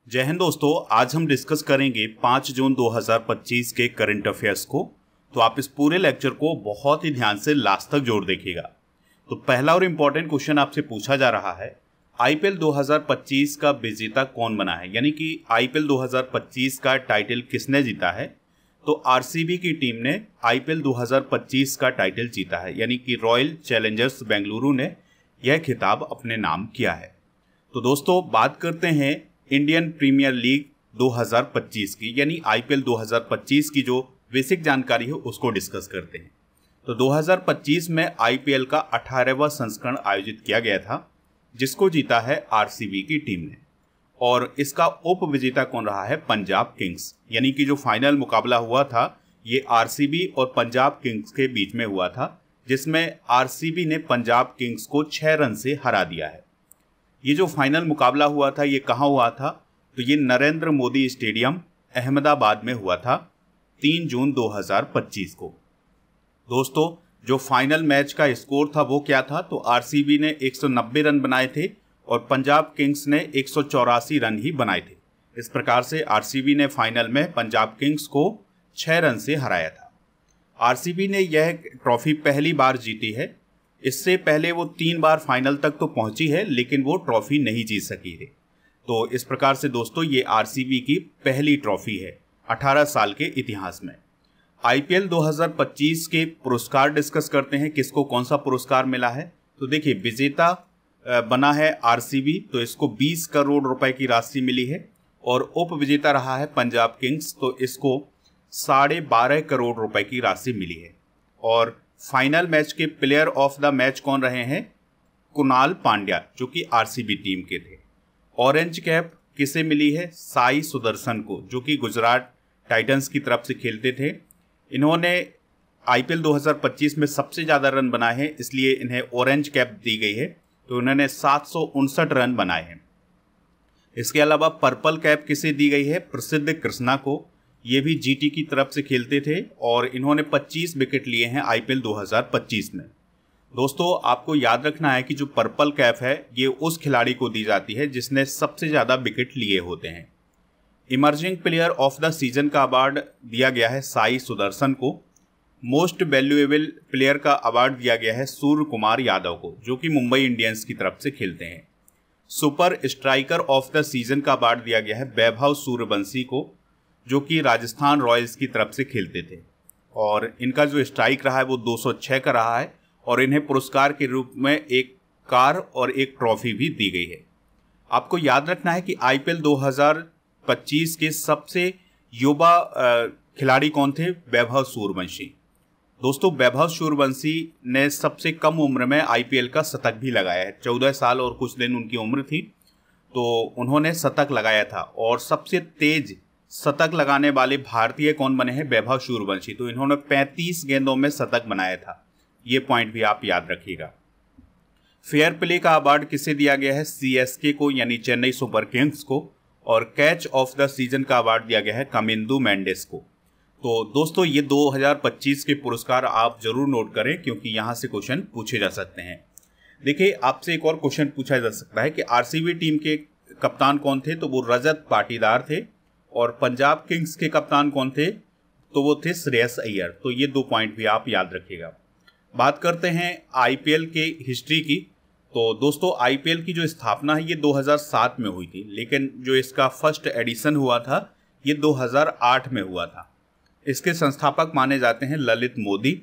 जय हिंद दोस्तों, आज हम डिस्कस करेंगे 5 जून 2025 के करंट अफेयर्स को। तो आप इस पूरे लेक्चर को बहुत ही ध्यान से लास्ट तक जोड़ देखिएगा। तो पहला और इम्पोर्टेंट क्वेश्चन आपसे पूछा जा रहा है, आईपीएल 2025 का विजेता कौन बना है, यानी कि आईपीएल 2025 का टाइटल किसने जीता है। तो आरसीबी की टीम ने आईपीएल 2025 का टाइटल जीता है, यानी कि रॉयल चैलेंजर्स बेंगलुरु ने यह खिताब अपने नाम किया है। तो दोस्तों बात करते हैं इंडियन प्रीमियर लीग 2025 की, यानी आईपीएल 2025 की जो बेसिक जानकारी है उसको डिस्कस करते हैं। तो 2025 में आईपीएल का 18वां संस्करण आयोजित किया गया था, जिसको जीता है आरसीबी की टीम ने। और इसका उप विजेता कौन रहा है, पंजाब किंग्स। यानी कि जो फाइनल मुकाबला हुआ था ये आरसीबी और पंजाब किंग्स के बीच में हुआ था, जिसमें आरसीबी ने पंजाब किंग्स को 6 रन से हरा दिया है। ये जो फाइनल मुकाबला हुआ था ये कहाँ हुआ था, तो ये नरेंद्र मोदी स्टेडियम अहमदाबाद में हुआ था 3 जून 2025 को। दोस्तों जो फाइनल मैच का स्कोर था वो क्या था, तो आरसीबी ने 190 रन बनाए थे और पंजाब किंग्स ने 184 रन ही बनाए थे। इस प्रकार से आरसीबी ने फाइनल में पंजाब किंग्स को 6 रन से हराया था। आरसीबी ने यह ट्रॉफी पहली बार जीती है। इससे पहले वो 3 बार फाइनल तक तो पहुंची है, लेकिन वो ट्रॉफी नहीं जीत सकी है। तो इस प्रकार से दोस्तों ये आरसीबी की पहली ट्रॉफी है 18 साल के इतिहास में। आईपीएल 2025 के पुरस्कार डिस्कस करते हैं, किसको कौन सा पुरस्कार मिला है। तो देखिए विजेता बना है आरसीबी, तो इसको 20 करोड़ रुपए की राशि मिली है। और उप विजेता रहा है पंजाब किंग्स, तो इसको 12.5 करोड़ रुपए की राशि मिली है। और फाइनल मैच के प्लेयर ऑफ द मैच कौन रहे हैं, कुणाल पांड्या, जो कि आरसीबी टीम के थे। ऑरेंज कैप किसे मिली है, साई सुदर्शन को, जो कि गुजरात टाइटंस की तरफ से खेलते थे। इन्होंने आईपीएल 2025 में सबसे ज़्यादा रन बनाए हैं, इसलिए इन्हें ऑरेंज कैप दी गई है। तो इन्होंने 759 रन बनाए हैं। इसके अलावा पर्पल कैप किसे दी गई है, प्रसिद्ध कृष्णा को। ये भी जीटी की तरफ से खेलते थे और इन्होंने 25 विकेट लिए हैं आईपीएल 2025 में। दोस्तों आपको याद रखना है कि जो पर्पल कैप है ये उस खिलाड़ी को दी जाती है जिसने सबसे ज़्यादा विकेट लिए होते हैं। Emerging player of the season का अवार्ड दिया गया है साई सुदर्शन को। मोस्ट वैल्यूएबल प्लेयर का अवार्ड दिया गया है सूर्य कुमार यादव को, जो कि मुंबई इंडियंस की तरफ से खेलते हैं। Super striker of the season का अवार्ड दिया गया है वैभव सूर्यवंशी को, जो कि राजस्थान रॉयल्स की तरफ से खेलते थे। और इनका जो स्ट्राइक रहा है वो 206 का रहा है। और इन्हें पुरस्कार के रूप में एक कार और एक ट्रॉफी भी दी गई है। आपको याद रखना है कि आईपीएल 2025 के सबसे युवा खिलाड़ी कौन थे, वैभव सूर्यवंशी। दोस्तों वैभव सूर्यवंशी ने सबसे कम उम्र में आईपीएल का शतक भी लगाया है। 14 साल और कुछ दिन उनकी उम्र थी, तो उन्होंने शतक लगाया था। और सबसे तेज शतक लगाने वाले भारतीय कौन बने हैं, वैभव सूर्यवंशी। तो इन्होंने 35 गेंदों में शतक बनाया था। ये पॉइंट भी आप याद रखिएगा। फेयर प्ले का अवार्ड किसे दिया गया है, सीएसके को, यानी चेन्नई सुपर किंग्स को। और कैच ऑफ द सीजन का अवार्ड दिया गया है कमिंदु मेंडिस को। तो दोस्तों ये 2025 के पुरस्कार आप जरूर नोट करें, क्योंकि यहाँ से क्वेश्चन पूछे जा सकते हैं। देखिए आपसे एक और क्वेश्चन पूछा जा सकता है कि आरसीबी टीम के कप्तान कौन थे, तो वो रजत पाटीदार थे। और पंजाब किंग्स के कप्तान कौन थे, तो वो थे श्रेयस अय्यर। तो ये 2 पॉइंट भी आप याद रखिएगा। बात करते हैं आईपीएल के हिस्ट्री की। तो दोस्तों आईपीएल की जो स्थापना है ये 2007 में हुई थी, लेकिन जो इसका फर्स्ट एडिशन हुआ था ये 2008 में हुआ था। इसके संस्थापक माने जाते हैं ललित मोदी।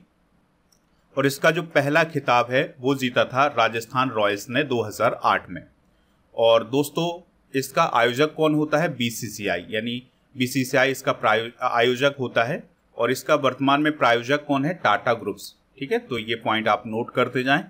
और इसका जो पहला खिताब है वो जीता था राजस्थान रॉयल्स ने 2008 में। और दोस्तों इसका आयोजक कौन होता है, बीसीसीआई, यानी बीसीसीआई इसका आयोजक होता है। और इसका वर्तमान में प्रायोजक कौन है, टाटा ग्रुप्स। ठीक है, तो ये पॉइंट आप नोट करते जाएं।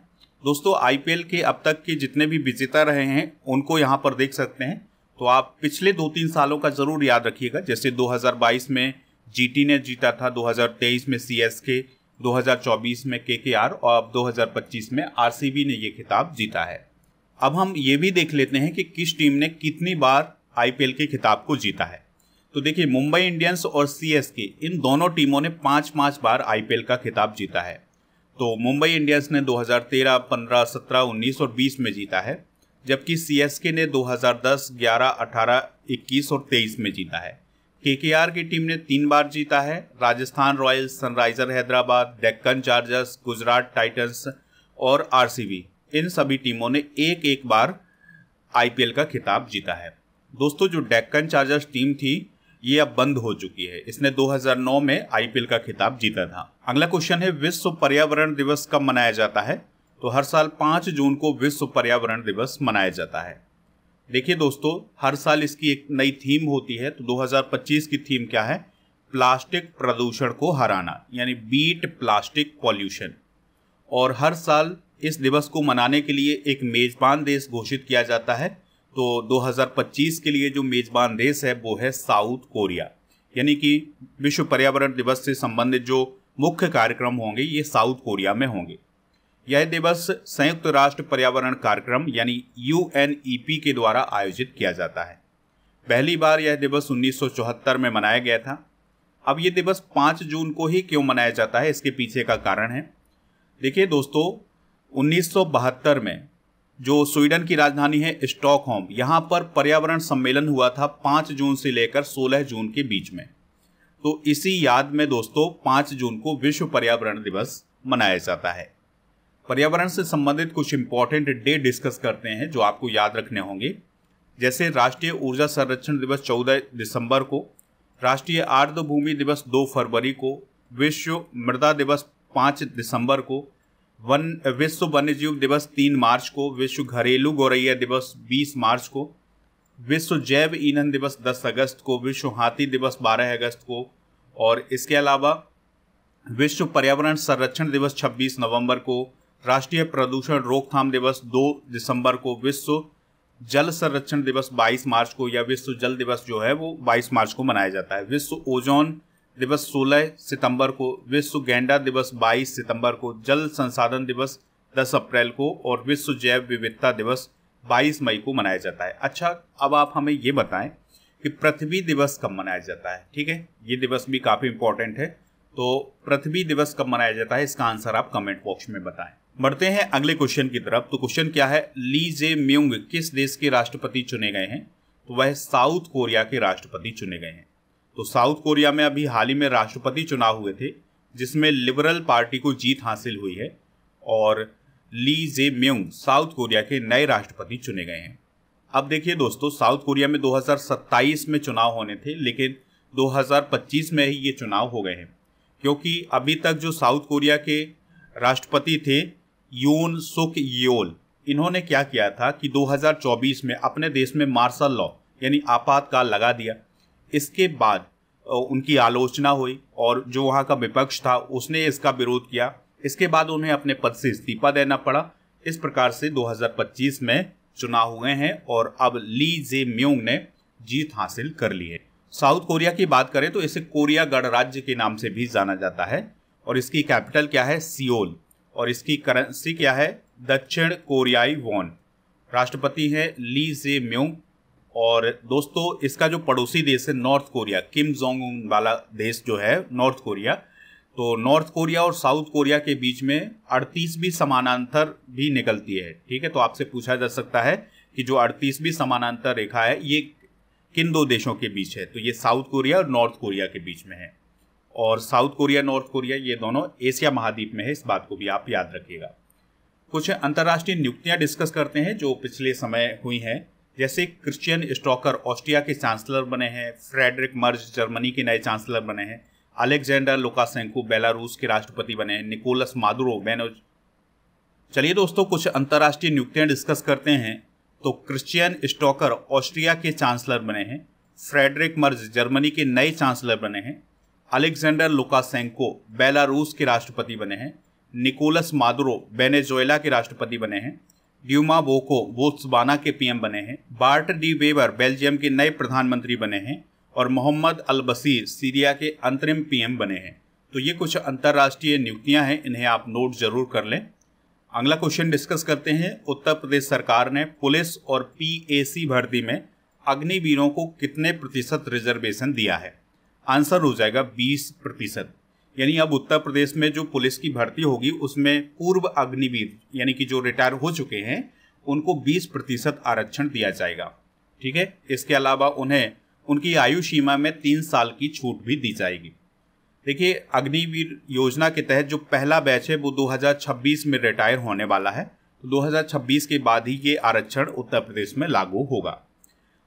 दोस्तों आईपीएल के अब तक के जितने भी विजेता रहे हैं उनको यहाँ पर देख सकते हैं। तो आप पिछले 2-3 सालों का जरूर याद रखिएगा। जैसे 2022 में जीटी ने जीता था, 2023 में सीएसके, 2024 में केकेआर और अब 2025 में आरसीबी ने ये खिताब जीता है। अब हम ये भी देख लेते हैं कि किस टीम ने कितनी बार आईपीएल के खिताब को जीता है। तो देखिए मुंबई इंडियंस और सीएसके इन दोनों टीमों ने 5-5 बार आईपीएल का खिताब जीता है। तो मुंबई इंडियंस ने 2013, 15, 17, 19 और 20 में जीता है, जबकि सीएसके ने 2010, 11, 18, 21 और 23 में जीता है। केकेआर की टीम ने 3 बार जीता है। Rajasthan Royals, Sunriser Hyderabad, Deccan chargers, Gujarat Titans और आरसीबी, इन सभी टीमों ने एक एक बार आईपीएल का खिताब जीता है। दोस्तों, जो डेक्कन चार्जर्स टीम थी ये अब बंद हो चुकी है। इसने 2009 में आईपीएल का खिताब जीता था। अगला क्वेश्चन है, विश्व पर्यावरण दिवस कब मनाया जाता है? तो हर साल 5 जून को विश्व पर्यावरण दिवस मनाया जाता है। देखिए दोस्तों, हर साल इसकी एक नई थीम होती है। तो 2025 की थीम क्या है? प्लास्टिक प्रदूषण को हराना, यानी बीट प्लास्टिक पॉल्यूशन। और हर साल इस दिवस को मनाने के लिए एक मेजबान देश घोषित किया जाता है। तो 2025 के लिए जो मेजबान देश है वो है साउथ कोरिया, यानी कि विश्व पर्यावरण दिवस से संबंधित जो मुख्य कार्यक्रम होंगे ये साउथ कोरिया में होंगे। यह दिवस संयुक्त राष्ट्र पर्यावरण कार्यक्रम यानी UNEP के द्वारा आयोजित किया जाता है। पहली बार यह दिवस 1974 में मनाया गया था। अब ये दिवस 5 जून को ही क्यों मनाया जाता है, इसके पीछे का कारण है। देखिए दोस्तों, 1972 में जो स्वीडन की राजधानी है स्टॉकहोम, यहाँ पर पर्यावरण सम्मेलन हुआ था 5 जून से लेकर 16 जून के बीच में। तो इसी याद में दोस्तों 5 जून को विश्व पर्यावरण दिवस मनाया जाता है। पर्यावरण से संबंधित कुछ इंपॉर्टेंट डे डिस्कस करते हैं जो आपको याद रखने होंगे। जैसे राष्ट्रीय ऊर्जा संरक्षण दिवस 14 दिसंबर को, राष्ट्रीय आर्द्रभूमि दिवस 2 फरवरी को, विश्व मृदा दिवस 5 दिसंबर को, विश्व वन्यजीव दिवस 3 मार्च को, विश्व घरेलू गौरैया दिवस 20 मार्च को, विश्व जैव ईंधन दिवस 10 अगस्त को, विश्व हाथी दिवस 12 अगस्त को, और इसके अलावा विश्व पर्यावरण संरक्षण दिवस 26 नवंबर को, राष्ट्रीय प्रदूषण रोकथाम दिवस 2 दिसंबर को, विश्व जल संरक्षण दिवस 22 मार्च को, या विश्व जल दिवस जो है वो 22 मार्च को मनाया जाता है। विश्व ओजोन दिवस 16 सितंबर को, विश्व गैंडा दिवस 22 सितंबर को, जल संसाधन दिवस 10 अप्रैल को और विश्व जैव विविधता दिवस 22 मई को मनाया जाता है। अच्छा, अब आप हमें ये बताएं कि पृथ्वी दिवस कब मनाया जाता है। ठीक है, ये दिवस भी काफ़ी इंपॉर्टेंट है। तो पृथ्वी दिवस कब मनाया जाता है, इसका आंसर आप कमेंट बॉक्स में बताएं। बढ़ते हैं अगले क्वेश्चन की तरफ। तो क्वेश्चन क्या है, ली जे म्यूंग किस देश के राष्ट्रपति चुने गए हैं? तो वह साउथ कोरिया के राष्ट्रपति चुने गए हैं। तो साउथ कोरिया में अभी हाल ही में राष्ट्रपति चुनाव हुए थे जिसमें लिबरल पार्टी को जीत हासिल हुई है और ली जे म्यूंग साउथ कोरिया के नए राष्ट्रपति चुने गए हैं। अब देखिए दोस्तों, साउथ कोरिया में 2027 में चुनाव होने थे, लेकिन 2025 में ही ये चुनाव हो गए हैं, क्योंकि अभी तक जो साउथ कोरिया के राष्ट्रपति थे यून सुक योल, इन्होंने क्या किया था कि 2024 में अपने देश में मार्शल लॉ यानी आपातकाल लगा दिया। इसके बाद उनकी आलोचना हुई और जो वहाँ का विपक्ष था उसने इसका विरोध किया। इसके बाद उन्हें अपने पद से इस्तीफा देना पड़ा। इस प्रकार से 2025 में चुनाव हुए हैं और अब ली जे म्यूंग ने जीत हासिल कर ली है। साउथ कोरिया की बात करें तो इसे कोरिया गणराज्य के नाम से भी जाना जाता है और इसकी कैपिटल क्या है, सियोल, और इसकी करेंसी क्या है, दक्षिण कोरियाई वॉन। राष्ट्रपति हैं ली जे म्यूंग। और दोस्तों, इसका जो पड़ोसी देश है north Korea, Kim Jong Un वाला देश जो है नॉर्थ कोरिया, तो नॉर्थ कोरिया और साउथ कोरिया के बीच में 38वीं समानांतर भी निकलती है। ठीक है, तो आपसे पूछा जा सकता है कि जो 38वीं समानांतर रेखा है ये किन दो देशों के बीच है? तो ये साउथ कोरिया और नॉर्थ कोरिया के बीच में है। और साउथ कोरिया, नॉर्थ कोरिया ये दोनों एशिया महाद्वीप में है, इस बात को भी आप याद रखिएगा। कुछ अंतर्राष्ट्रीय नियुक्तियां डिस्कस करते हैं जो पिछले समय हुई हैं। जैसे क्रिश्चियन स्टॉकर ऑस्ट्रिया के चांसलर बने हैं, फ्रेडरिक मर्ज जर्मनी के नए चांसलर बने हैं, अलेक्जेंडर लुकाशेंको बेलारूस के राष्ट्रपति बने हैं, निकोलस मादुरो बेनोज। चलिए दोस्तों, कुछ अंतर्राष्ट्रीय नियुक्तियां डिस्कस करते हैं। तो क्रिश्चियन स्टॉकर ऑस्ट्रिया के चांसलर बने हैं, फ्रेडरिक मर्ज जर्मनी के नए चांसलर बने हैं, अलेक्जेंडर लुकाशेंको बेलारूस के राष्ट्रपति बने हैं, निकोलस मादुरो वेनेजुएला के राष्ट्रपति बने हैं, ड्यूमा बोको बोत्सवाना के पीएम बने हैं, बार्ट डी वेबर बेल्जियम के नए प्रधानमंत्री बने हैं और मोहम्मद अल बशीर सीरिया के अंतरिम पीएम बने हैं। तो ये कुछ अंतर्राष्ट्रीय नियुक्तियां हैं, इन्हें आप नोट जरूर कर लें। अगला क्वेश्चन डिस्कस करते हैं। उत्तर प्रदेश सरकार ने पुलिस और पीएसी भर्ती में अग्निवीरों को कितने प्रतिशत रिजर्वेशन दिया है? आंसर हो जाएगा 20%। यानी अब उत्तर प्रदेश में जो पुलिस की भर्ती होगी उसमें पूर्व अग्निवीर यानी कि जो रिटायर हो चुके हैं उनको 20% आरक्षण दिया जाएगा। ठीक है, इसके अलावा उन्हें उनकी आयु सीमा में 3 साल की छूट भी दी जाएगी। देखिए, अग्निवीर योजना के तहत जो पहला बैच है वो 2026 में रिटायर होने वाला है, तो 2026 के बाद ही ये आरक्षण उत्तर प्रदेश में लागू होगा।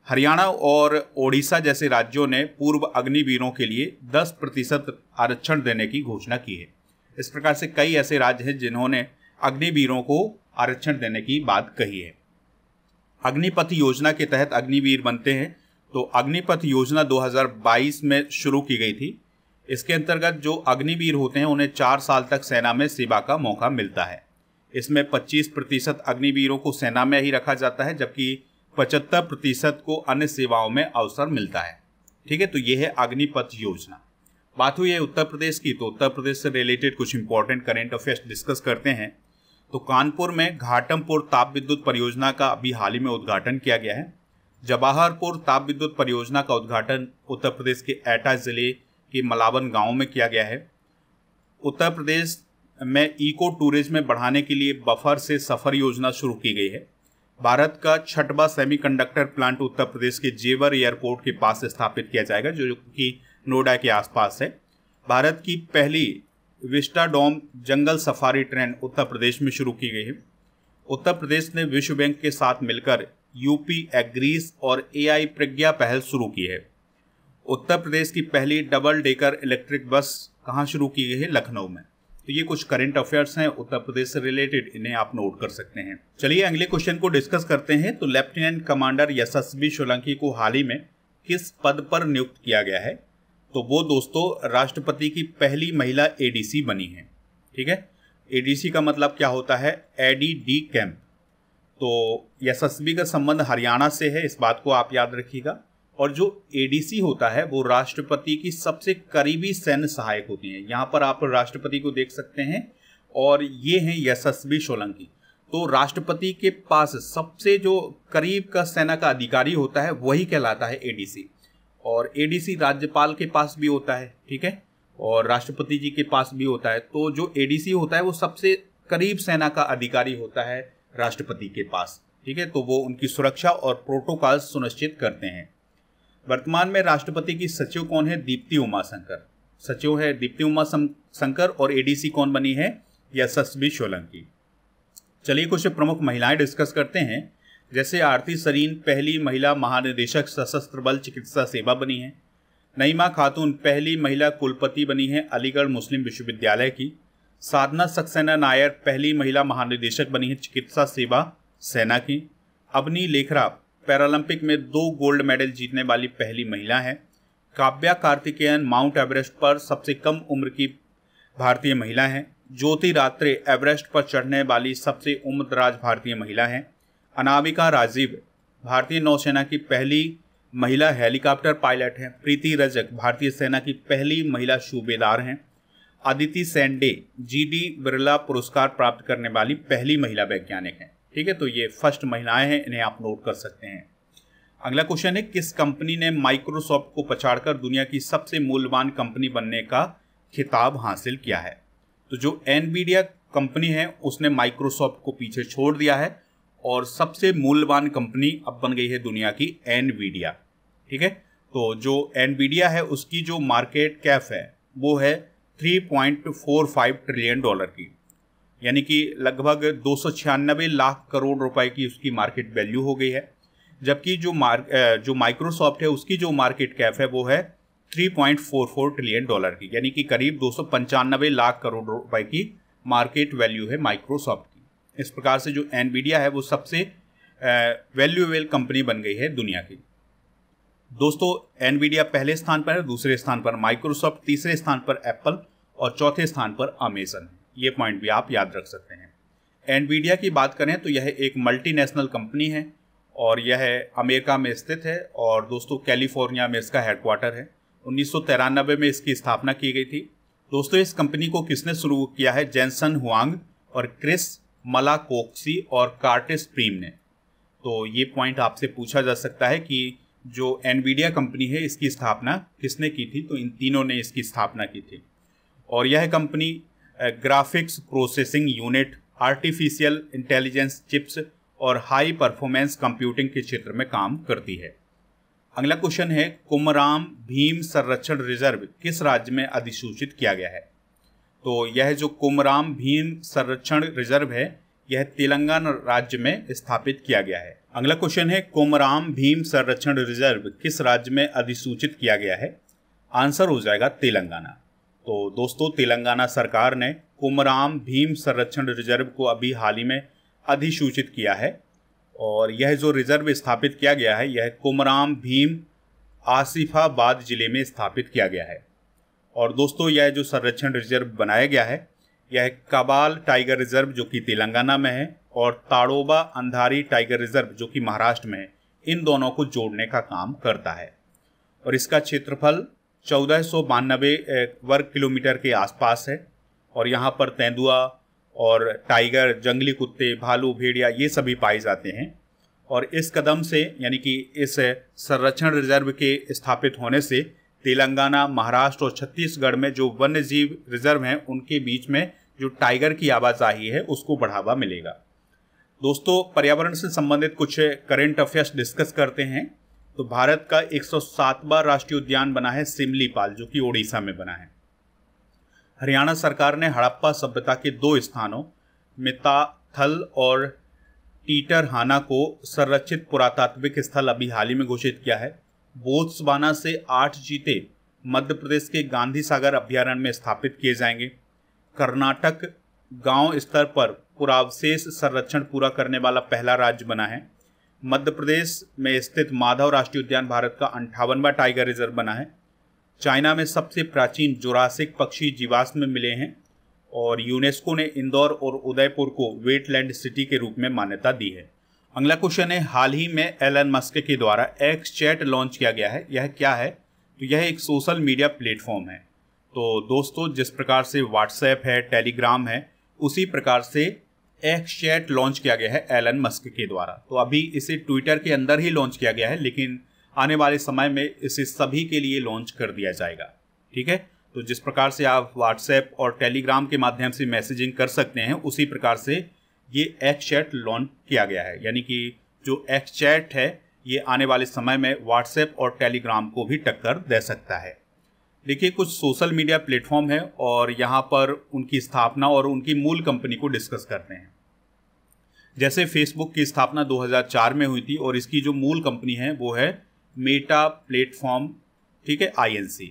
हरियाणा और ओडिशा जैसे राज्यों ने पूर्व अग्निवीरों के लिए 10% आरक्षण देने की घोषणा की है। इस प्रकार से कई ऐसे राज्य हैं जिन्होंने अग्निवीरों को आरक्षण देने की बात कही है। अग्निपथ योजना के तहत अग्निवीर बनते हैं, तो अग्निपथ योजना 2022 में शुरू की गई थी। इसके अंतर्गत जो अग्निवीर होते हैं उन्हें 4 साल तक सेना में सेवा का मौका मिलता है। इसमें 25% अग्निवीरों को सेना में ही रखा जाता है, जबकि 75% को अन्य सेवाओं में अवसर मिलता है। ठीक है, तो ये है अग्निपथ योजना। बात हुई है उत्तर प्रदेश की, तो उत्तर प्रदेश से रिलेटेड कुछ इंपॉर्टेंट करंट अफेयर्स डिस्कस करते हैं। तो कानपुर में घाटमपुर ताप विद्युत परियोजना का अभी हाल ही में उद्घाटन किया गया है। जवाहरपुर ताप विद्युत परियोजना का उद्घाटन उत्तर प्रदेश के एटा जिले के मलावन गांव में किया गया है। उत्तर प्रदेश में इको टूरिज्म में बढ़ाने के लिए बफर से सफर योजना शुरू की गई है। भारत का 6वां सेमीकंडक्टर प्लांट उत्तर प्रदेश के जेवर एयरपोर्ट के पास स्थापित किया जाएगा, जो कि नोएडा के आसपास है। भारत की पहली विस्टाडोम जंगल सफारी ट्रेन उत्तर प्रदेश में शुरू की गई है। उत्तर प्रदेश ने विश्व बैंक के साथ मिलकर यूपी एग्रीज और एआई प्रज्ञा पहल शुरू की है। उत्तर प्रदेश की पहली डबल डेकर इलेक्ट्रिक बस कहाँ शुरू की गई है? लखनऊ में। तो ये कुछ करंट अफेयर्स हैं उत्तर प्रदेश से रिलेटेड, इन्हें आप नोट कर सकते हैं। चलिए अगले क्वेश्चन को डिस्कस करते हैं। तो लेफ्टिनेंट कमांडर यशस्वी सोलंकी को हाल ही में किस पद पर नियुक्त किया गया है? तो वो दोस्तों राष्ट्रपति की पहली महिला एडीसी बनी है। ठीक है, एडीसी का मतलब क्या होता है? Aide de camp. तो यशस्वी का संबंध हरियाणा से है, इस बात को आप याद रखिएगा। और जो एडीसी होता है वो राष्ट्रपति की सबसे करीबी सैन्य सहायक होती हैं। यहाँ पर आप राष्ट्रपति को देख सकते हैं और ये हैं यशस्वी सोलंकी। तो राष्ट्रपति के पास सबसे जो करीब का सेना का अधिकारी होता है वही कहलाता है एडीसी। और एडीसी राज्यपाल के पास भी होता है, ठीक है, और राष्ट्रपति जी के पास भी होता है। तो जो एडीसी होता है वो सबसे करीब सेना का अधिकारी होता है राष्ट्रपति के पास। ठीक है, तो वो उनकी सुरक्षा और प्रोटोकॉल सुनिश्चित करते हैं। वर्तमान में राष्ट्रपति की सचिव कौन है? दीप्ति उमाशंकर। सचिव है दीप्ति उमाशंकर और एडीसी कौन बनी है? यशस्वी सोलंकी। चलिए कुछ प्रमुख महिलाएं डिस्कस करते हैं। जैसे आरती सरीन पहली महिला महानिदेशक सशस्त्र बल चिकित्सा सेवा बनी है। नईमा खातून पहली महिला कुलपति बनी है अलीगढ़ मुस्लिम विश्वविद्यालय की। साधना सक्सेना नायर पहली महिला महानिदेशक बनी है चिकित्सा सेवा सेना की। अवनी लेखरा पैरालंपिक में 2 गोल्ड मेडल जीतने वाली पहली महिला है। काव्या कार्तिकेयन माउंट एवरेस्ट पर सबसे कम उम्र की भारतीय महिला है। ज्योति रात्रे एवरेस्ट पर चढ़ने वाली सबसे उम्रदराज भारतीय महिला है। अनामिका राजीव भारतीय नौसेना की पहली महिला हेलीकॉप्टर पायलट हैं। प्रीति रजक भारतीय सेना की पहली महिला सूबेदार हैं। अदिति सेंडे जीडी बिरला पुरस्कार प्राप्त करने वाली पहली महिला वैज्ञानिक हैं। ठीक है, तो ये फर्स्ट महिलाएं हैं, इन्हें आप नोट कर सकते हैं। अगला क्वेश्चन है, किस कंपनी ने माइक्रोसॉफ्ट को पछाड़कर दुनिया की सबसे मूल्यवान कंपनी बनने का खिताब हासिल किया है? तो जो एनवीडिया कंपनी है उसने माइक्रोसॉफ्ट को पीछे छोड़ दिया है और सबसे मूल्यवान कंपनी अब बन गई है दुनिया की एनवीडिया। ठीक है, तो जो एनवीडिया है उसकी जो मार्केट कैप है वो है 3.45 ट्रिलियन डॉलर की, यानी कि लगभग 296 लाख करोड़ रुपए की उसकी मार्केट वैल्यू हो गई है। जबकि जो माइक्रोसॉफ्ट है उसकी जो मार्केट कैप है वो है 3.44 ट्रिलियन डॉलर की, यानी कि करीब 295 लाख करोड़ रुपए की मार्केट वैल्यू है माइक्रोसॉफ्ट की। इस प्रकार से जो एनवीडिया है वो सबसे वैल्यूएबल कंपनी बन गई है दुनिया की। दोस्तों एनवीडिया पहले स्थान पर है, दूसरे स्थान पर माइक्रोसॉफ्ट, तीसरे स्थान पर एप्पल और चौथे स्थान पर अमेजन। ये पॉइंट भी आप याद रख सकते हैं। एनवीडिया की बात करें तो यह एक मल्टीनेशनल कंपनी है और यह अमेरिका में स्थित है और दोस्तों कैलिफोर्निया में इसका हेडक्वार्टर है। 1993 में इसकी स्थापना की गई थी। दोस्तों इस कंपनी को किसने शुरू किया है? जेनसन हुआंग और क्रिस मलाकोक्सी और कार्टिस प्रीम ने। तो ये पॉइंट आपसे पूछा जा सकता है कि जो एनवीडिया कंपनी है इसकी स्थापना किसने की थी? तो इन तीनों ने इसकी स्थापना की थी। और यह company graphics processing unit, artificial intelligence chips और हाई परफॉर्मेंस कंप्यूटिंग के क्षेत्र में काम करती है। अगला क्वेश्चन है, कुमराम भीम संरक्षण रिजर्व किस राज्य में अधिसूचित किया गया है? तो यह जो कुमराम भीम संरक्षण रिजर्व है, यह तेलंगाना राज्य में स्थापित किया गया है। अगला क्वेश्चन है, कुमराम भीम संरक्षण रिजर्व किस राज्य में अधिसूचित किया गया है? आंसर हो जाएगा तेलंगाना। तो दोस्तों, तेलंगाना सरकार ने कुमराम भीम संरक्षण रिजर्व को अभी हाल ही में अधिसूचित किया है और यह जो रिजर्व स्थापित किया गया है, यह कुमराम भीम आसिफाबाद जिले में स्थापित किया गया है। और दोस्तों, यह जो संरक्षण रिजर्व बनाया गया है, यह कबाल टाइगर रिजर्व जो कि तेलंगाना में है और ताड़ोबा अंधारी टाइगर रिजर्व जो कि महाराष्ट्र में है, इन दोनों को जोड़ने का काम करता है। और इसका क्षेत्रफल 1492 वर्ग किलोमीटर के आसपास है और यहाँ पर तेंदुआ और टाइगर, जंगली कुत्ते, भालू, भेड़िया ये सभी पाए जाते हैं। और इस कदम से, यानी कि इस संरक्षण रिजर्व के स्थापित होने से तेलंगाना, महाराष्ट्र और छत्तीसगढ़ में जो वन्य जीव रिजर्व हैं, उनके बीच में जो टाइगर की आवाजाही है उसको बढ़ावा मिलेगा। दोस्तों, पर्यावरण से संबंधित कुछ करंट अफेयर्स डिस्कस करते हैं। तो भारत का 107वां राष्ट्रीय उद्यान बना है सिमलीपाल, जो कि ओडिशा में बना है। हरियाणा सरकार ने हड़प्पा सभ्यता के 2 स्थानों मिताथल और टीटरहाना को संरक्षित पुरातात्विक स्थल अभी हाल ही में घोषित किया है। बोत्सवाना से 8 चीते मध्य प्रदेश के गांधी सागर अभ्यारण्य में स्थापित किए जाएंगे। कर्नाटक गांव स्तर पर पुरावशेष संरक्षण पूरा करने वाला पहला राज्य बना है। मध्य प्रदेश में स्थित माधव राष्ट्रीय उद्यान भारत का 58वां टाइगर रिजर्व बना है। चाइना में सबसे प्राचीन जुरासिक पक्षी जीवाश्म मिले हैं और यूनेस्को ने इंदौर और उदयपुर को वेटलैंड सिटी के रूप में मान्यता दी है। अगला क्वेश्चन है, हाल ही में एलन मस्क के द्वारा एक्स चैट लॉन्च किया गया है, यह क्या है? तो यह एक सोशल मीडिया प्लेटफॉर्म है। तो दोस्तों, जिस प्रकार से व्हाट्सएप है, टेलीग्राम है, उसी प्रकार से एक्स चैट लॉन्च किया गया है एलन मस्क के द्वारा। तो अभी इसे ट्विटर के अंदर ही लॉन्च किया गया है, लेकिन आने वाले समय में इसे सभी के लिए लॉन्च कर दिया जाएगा। ठीक है, तो जिस प्रकार से आप व्हाट्सएप और टेलीग्राम के माध्यम से मैसेजिंग कर सकते हैं, उसी प्रकार से ये एक्स चैट लॉन्च किया गया है। यानी कि जो एक्स चैट है, ये आने वाले समय में व्हाट्सएप और टेलीग्राम को भी टक्कर दे सकता है। देखिए, कुछ सोशल मीडिया प्लेटफॉर्म है और यहाँ पर उनकी स्थापना और उनकी मूल कंपनी को डिस्कस करते हैं। जैसे फेसबुक की स्थापना 2004 में हुई थी और इसकी जो मूल कंपनी है वो है मेटा प्लेटफॉर्म, ठीक है, INC।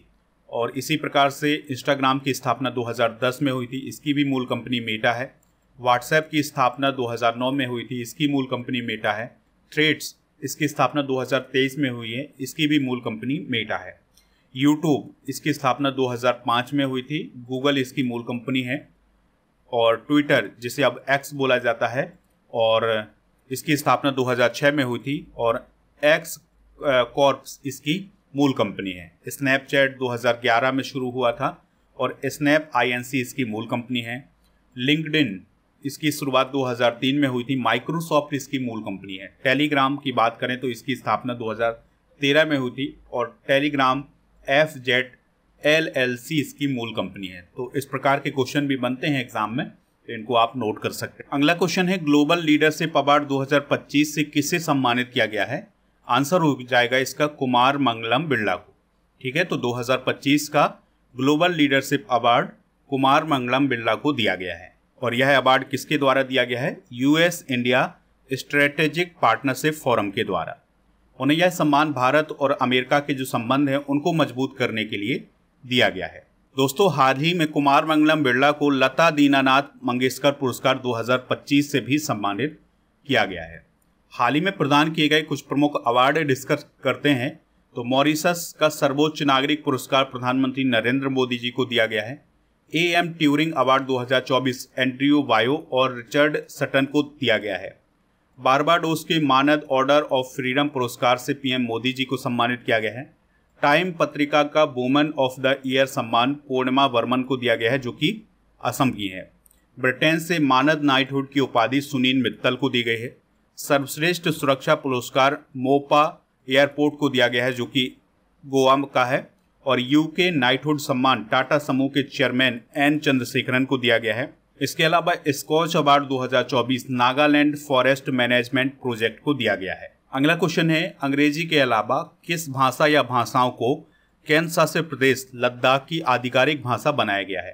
और इसी प्रकार से इंस्टाग्राम की स्थापना 2010 में हुई थी, इसकी भी मूल कंपनी मेटा है। व्हाट्सएप की स्थापना 2009 में हुई थी, इसकी मूल कंपनी मेटा है। थ्रेड्स, इसकी स्थापना 2023 में हुई है, इसकी भी मूल कंपनी मेटा है। यूट्यूब, इसकी स्थापना 2005 में हुई थी, गूगल इसकी मूल कंपनी है। और ट्विटर, जिसे अब एक्स बोला जाता है, और इसकी स्थापना 2006 में हुई थी और एक्स कॉर्प्स इसकी मूल कंपनी है। स्नैपचैट 2011 में शुरू हुआ था और स्नैप INC इसकी मूल कंपनी है। लिंक्डइन, इसकी शुरुआत 2003 में हुई थी, माइक्रोसॉफ्ट इसकी मूल कंपनी है। टेलीग्राम की बात करें तो इसकी स्थापना 2013 में हुई थी और टेलीग्राम FZ LLC इसकी मूल कंपनी है। तो इस प्रकार के क्वेश्चन भी बनते हैं एग्जाम में, तो इनको आप नोट कर सकते हैं। अगला क्वेश्चन है, ग्लोबल लीडरशिप अवार्ड 2025 से किसे सम्मानित किया गया है? आंसर हो जाएगा इसका कुमार मंगलम बिरला को। ठीक है, तो 2025 का global leadership award Kumar Mangalam Birla को दिया गया है। और यह अवार्ड किसके द्वारा दिया गया है? US India strategic partnership forum के द्वारा। उन्हें यह सम्मान भारत और अमेरिका के जो संबंध हैं उनको मजबूत करने के लिए दिया गया है। दोस्तों, हाल ही में कुमार मंगलम बिरला को लता दीनानाथ मंगेशकर पुरस्कार 2025 से भी सम्मानित किया गया है। हाल ही में प्रदान किए गए कुछ प्रमुख अवार्ड डिस्कस करते हैं। तो मॉरिशस का सर्वोच्च नागरिक पुरस्कार प्रधानमंत्री नरेंद्र मोदी जी को दिया गया है। AM ट्यूरिंग अवार्ड 2024 एंड्रयू वायो और रिचर्ड सटन को दिया गया है। बारबाडोस के मानद ऑर्डर ऑफ फ्रीडम पुरस्कार से PM मोदी जी को सम्मानित किया गया है। टाइम पत्रिका का वुमेन ऑफ द ईयर सम्मान पूर्णिमा वर्मन को दिया गया है, जो कि असम की है। ब्रिटेन से मानद नाइटहुड की उपाधि सुनील मित्तल को दी गई है। सर्वश्रेष्ठ सुरक्षा पुरस्कार मोपा एयरपोर्ट को दिया गया है, जो कि गोवा का है। और UK नाइटहुड सम्मान टाटा समूह के चेयरमैन N चंद्रशेखरन को दिया गया है। इसके अलावा Scotch award 2024 Nagaland forest management project को दिया गया है। अगला क्वेश्चन है, अंग्रेजी के अलावा किस भाषा या भाषाओं को केंद्र शासित प्रदेश लद्दाख की आधिकारिक भाषा बनाया गया है?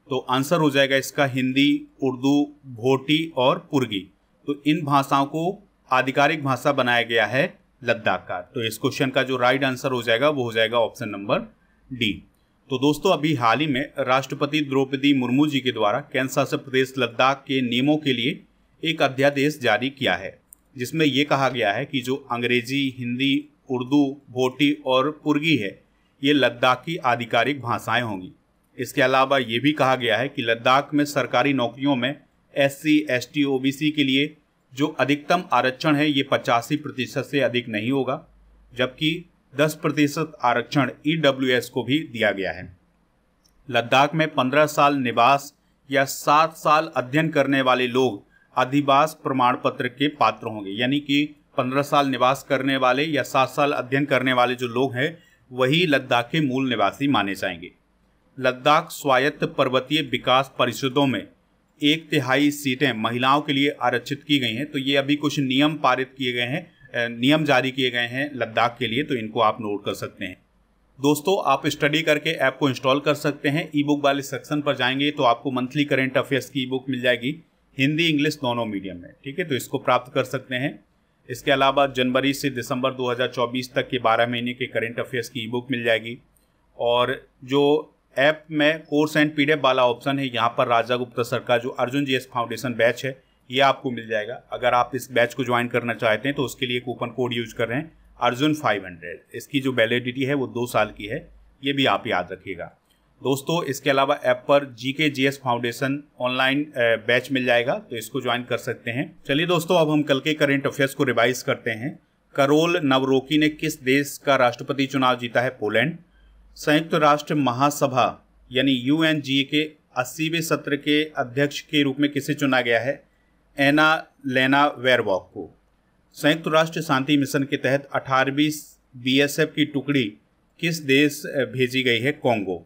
तो आंसर हो जाएगा इसका हिंदी, उर्दू, भोटी और पुर्गी। तो इन भाषाओं को आधिकारिक भाषा बनाया गया है लद्दाख का। तो इस क्वेश्चन का जो राइट आंसर हो जाएगा वो हो जाएगा ऑप्शन नंबर डी। तो दोस्तों अभी हाल ही में राष्ट्रपति द्रौपदी मुर्मू जी के द्वारा केंद्र शासित प्रदेश लद्दाख के नियमों के लिए एक अध्यादेश जारी किया है, जिसमें ये कहा गया है कि जो अंग्रेजी, हिंदी, उर्दू, भोटी और पुर्गी है ये लद्दाख की आधिकारिक भाषाएं होंगी। इसके अलावा ये भी कहा गया है कि लद्दाख में सरकारी नौकरियों में SC, ST, OBC के लिए जो अधिकतम आरक्षण है ये 85% से अधिक नहीं होगा, जबकि 10% आरक्षण EWS को भी दिया गया है। लद्दाख में 15 साल निवास या 7 साल अध्ययन करने वाले लोग अधिवास प्रमाण पत्र के पात्र होंगे, यानी कि 15 साल निवास करने वाले या 7 साल अध्ययन करने वाले जो लोग हैं वही लद्दाख के मूल निवासी माने जाएंगे। लद्दाख स्वायत्त पर्वतीय विकास परिषदों में 1/3 सीटें महिलाओं के लिए आरक्षित की गई हैं। तो ये अभी कुछ नियम पारित किए गए हैं, नियम जारी किए गए हैं लद्दाख के लिए, तो इनको आप नोट कर सकते हैं। दोस्तों आप स्टडी करके ऐप को इंस्टॉल कर सकते हैं। ई बुक वाले सेक्शन पर जाएंगे तो आपको मंथली करंट अफेयर्स की ई बुक मिल जाएगी, हिंदी इंग्लिश दोनों मीडियम में, ठीक है, तो इसको प्राप्त कर सकते हैं। इसके अलावा जनवरी से दिसंबर 2024 तक के 12 महीने के करंट अफेयर्स की ई बुक मिल जाएगी। और जो ऐप में कोर्स एंड PDF वाला ऑप्शन है, यहाँ पर राजा गुप्ता सर का जो अर्जुन GS फाउंडेशन बैच है ये आपको मिल जाएगा। अगर आप इस बैच को ज्वाइन करना चाहते हैं तो उसके लिए कूपन कोड यूज कर रहे हैं अर्जुन 500। इसकी जो वैलिडिटी है वो 2 साल की है, ये भी आप याद रखिएगा दोस्तों। इसके अलावा ऐप पर GK GS foundation online batch मिल जाएगा, तो इसको ज्वाइन कर सकते हैं। चलिए दोस्तों अब हम कल के करंट अफेयर्स को रिवाइज करते हैं। करोल नवरोकी ने किस देश का राष्ट्रपति चुनाव जीता है? पोलैंड। संयुक्त राष्ट्र महासभा यानी UNGA के 80वें सत्र के अध्यक्ष के रूप में किसे चुना गया है? एना लेना वेरवॉक को। संयुक्त राष्ट्र शांति मिशन के तहत 18वीं BSF की टुकड़ी किस देश भेजी गई है? कोंगो।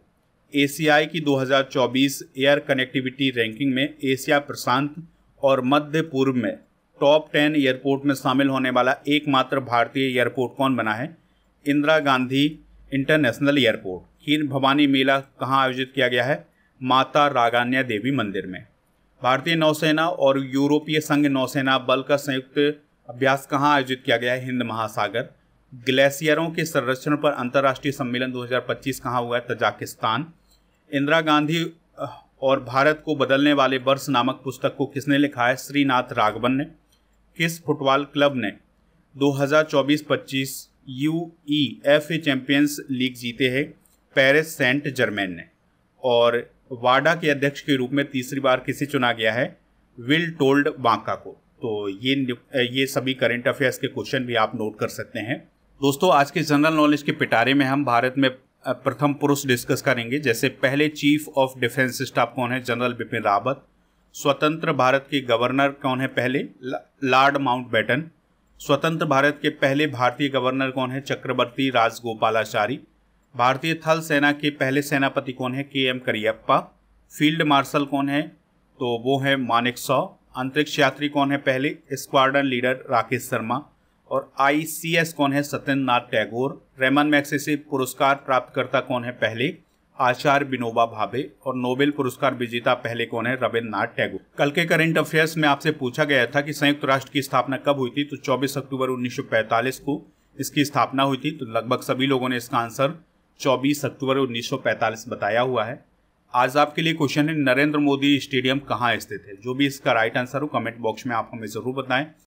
ACI की 2024 एयर कनेक्टिविटी रैंकिंग में एशिया प्रशांत और मध्य पूर्व में टॉप 10 एयरपोर्ट में शामिल होने वाला एकमात्र भारतीय एयरपोर्ट कौन बना है? Indira Gandhi international airport. खीर भवानी मेला कहाँ आयोजित किया गया है? माता रागान्या देवी मंदिर में। भारतीय नौसेना और यूरोपीय संघ नौसेना बल का संयुक्त अभ्यास कहाँ आयोजित किया गया है? हिंद महासागर। ग्लेशियरों के संरक्षण पर अंतर्राष्ट्रीय सम्मेलन 2025 कहाँ हुआ है? तजाकिस्तान। इंदिरा गांधी और भारत को बदलने वाले वर्ष नामक पुस्तक को किसने लिखा है? श्रीनाथ राघवन ने। किस फुटबॉल क्लब ने 2024-25 UEFA चैंपियंस लीग जीते हैं? पेरिस सेंट जर्मेन ने। और वाडा के अध्यक्ष के रूप में तीसरी बार किसे चुना गया है? विल टोल्ड बांका को। तो ये सभी करंट अफेयर्स के क्वेश्चन भी आप नोट कर सकते हैं। दोस्तों आज के जनरल नॉलेज के पिटारे में हम भारत में प्रथम पुरुष डिस्कस करेंगे। जैसे पहले चीफ ऑफ डिफेंस स्टाफ कौन है? जनरल बिपिन रावत। स्वतंत्र भारत के गवर्नर कौन है? पहले लॉर्ड माउंटबेटन। स्वतंत्र भारत के पहले भारतीय गवर्नर कौन है? चक्रवर्ती राजगोपालाचारी। भारतीय थल सेना के पहले सेनापति कौन है? KM करियप्पा। फील्ड मार्शल कौन है? तो वो है मानेकशॉ। अंतरिक्ष यात्री कौन है पहले? Squadron leader Rakesh Sharma. और ICS कौन है? सत्येंद्र नाथ टैगोर। रेमन मैग्सेसे पुरस्कार प्राप्तकर्ता कौन है पहले? आचार्य विनोबा भावे। और नोबेल पुरस्कार विजेता पहले कौन है? रविन्द्रनाथ टैगोर। कल के करंट अफेयर्स में आपसे पूछा गया था कि संयुक्त राष्ट्र की स्थापना कब हुई थी? तो 24 अक्टूबर 1945 को इसकी स्थापना हुई थी। तो लगभग सभी लोगों ने इसका आंसर 24 अक्टूबर 1945 बताया हुआ है। आज आपके लिए क्वेश्चन है, नरेंद्र मोदी स्टेडियम कहाँ स्थित है? जो भी इसका राइट आंसर हो कमेंट बॉक्स में आप हमें जरूर बताएं।